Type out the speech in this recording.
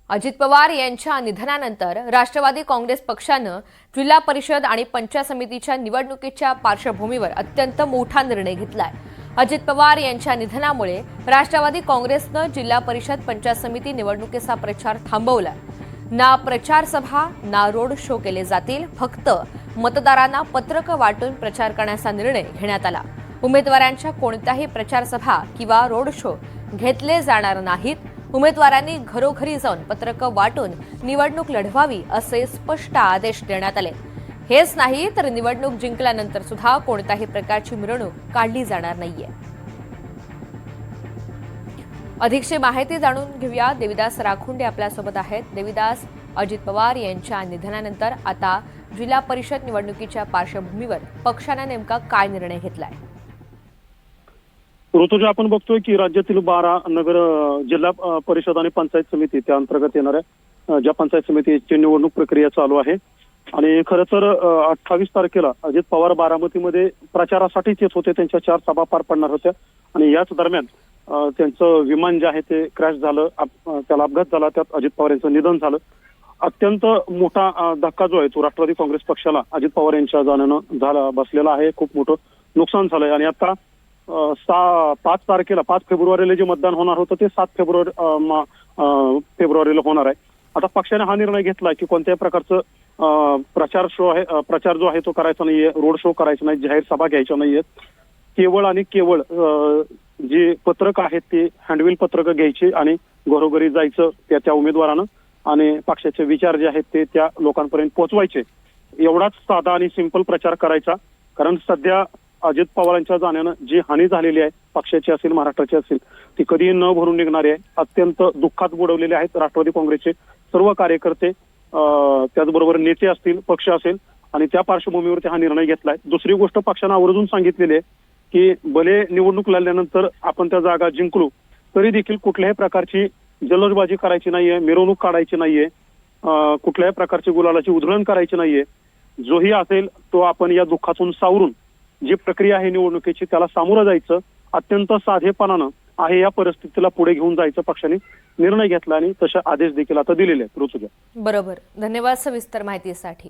अजित पवार यांच्या निधनानंतर राष्ट्रवादी काँग्रेस पक्षानं जिल्हा परिषद आणि पंचायत समितीच्या निवडणुकीच्या पार्श्वभूमीवर अत्यंत मोठा निर्णय घेतलाय। अजित पवार यांच्या निधनामुळे राष्ट्रवादी काँग्रेसनं जिल्हा परिषद पंचायत समिती निवडणुकीचा प्रचार थांबवलाय। ना प्रचार सभा ना रोड शो केले जातील, फक्त मतदारांना पत्रक वाटून प्रचार करण्याचा निर्णय घेण्यात आला। उमेदवारांच्या कोणत्याही प्रचार सभा किंवा रोड शो घेतले जाणार नाहीत। उमेदवारांनी घरोघरी जाऊन पत्रक वाटून निवडणूक लढवावी असे स्पष्ट आदेश देण्यात आले। हेच नाही तर निवडणूक जिंकल्यानंतर सुद्धा कोणत्याही प्रकारची मिरवणूक काढली जाणार नाहीये। अधिकची माहिती जाणून घेऊया। देविदास राखुंडे आपल्यासोबत आहेत। देविदास, अजित पवार यांच्या निधनानंतर आता जिल्हा परिषद निवडणुकीच्या पार्श्वभूमीवर पक्षाने नेमका काय निर्णय घेतलाय? ऋतुजा, आपण बघतोय की राज्यातील 12 नगर जिल्हा परिषद आणि पंचायत समिती त्या अंतर्गत येणाऱ्या ज्या पंचायत समितीची निवडणूक प्रक्रिया चालू आहे आणि खरं तर 28 तारखेला अजित पवार बारामतीमध्ये प्रचारासाठीच येत होते। त्यांच्या 4 सभा पार पडणार होत्या आणि याच दरम्यान त्यांचं विमान जे आहे ते क्रॅश झालं, त्याला अपघात झाला, त्यात अजित पवार यांचं निधन झालं। अत्यंत मोठा धक्का जो आहे तो राष्ट्रवादी काँग्रेस पक्षाला अजित पवार यांच्या जाण्यानं झाला बसलेला आहे। खूप मोठं नुकसान झालंय आणि आता 5 फेब्रुवारीला जे मतदान होणार होतं ते 7 फेब्रुवारीला होणार आहे। आता पक्षाने हा निर्णय घेतला की कोणत्याही प्रकारचं प्रचार जो आहे तो करायचा नाहीये, रोड शो करायचा नाही, जाहीर सभा घ्यायच्या नाहीयेत। केवळ आणि केवळ जी पत्रक आहेत ते हँडबिल पत्रक घ्यायची आणि घरोघरी जायचं त्या उमेदवारानं आणि पक्षाचे विचार जे आहेत ते त्या लोकांपर्यंत पोहोचवायचे। एवढाच साधा आणि सिंपल प्रचार करायचा, कारण सध्या अजित पवारांच्या जाण्यानं जी हानी झालेली आहे पक्षाची असेल महाराष्ट्राची असेल ती कधीही न भरून निघणारी आहे। अत्यंत दुःखात बुडवलेले आहेत राष्ट्रवादी काँग्रेसचे सर्व कार्यकर्ते, त्याचबरोबर नेते असतील, पक्ष असेल आणि त्या पार्श्वभूमीवरती हा निर्णय घेतलाय। दुसरी गोष्ट पक्षानं आवर्जून सांगितलेली आहे की भले निवडणूक लढल्यानंतर आपण त्या जागा जिंकलो तरी देखील कुठल्याही प्रकारची जल्लोषबाजी करायची नाहीये, मिरवणूक काढायची नाहीये, कुठल्याही प्रकारची गुलालाची उधळण करायची नाहीये। जोही असेल तो आपण या दुःखातून सावरून जी प्रक्रिया आहे निवडणुकीची त्याला सामोरं जायचं, अत्यंत साधेपणानं आहे या परिस्थितीला पुढे घेऊन जायचं पक्षाने निर्णय घेतला आणि तसे आदेश देखील आता दिलेले आहेत। ऋतुजा, बरोबर, धन्यवाद सविस्तर माहितीसाठी।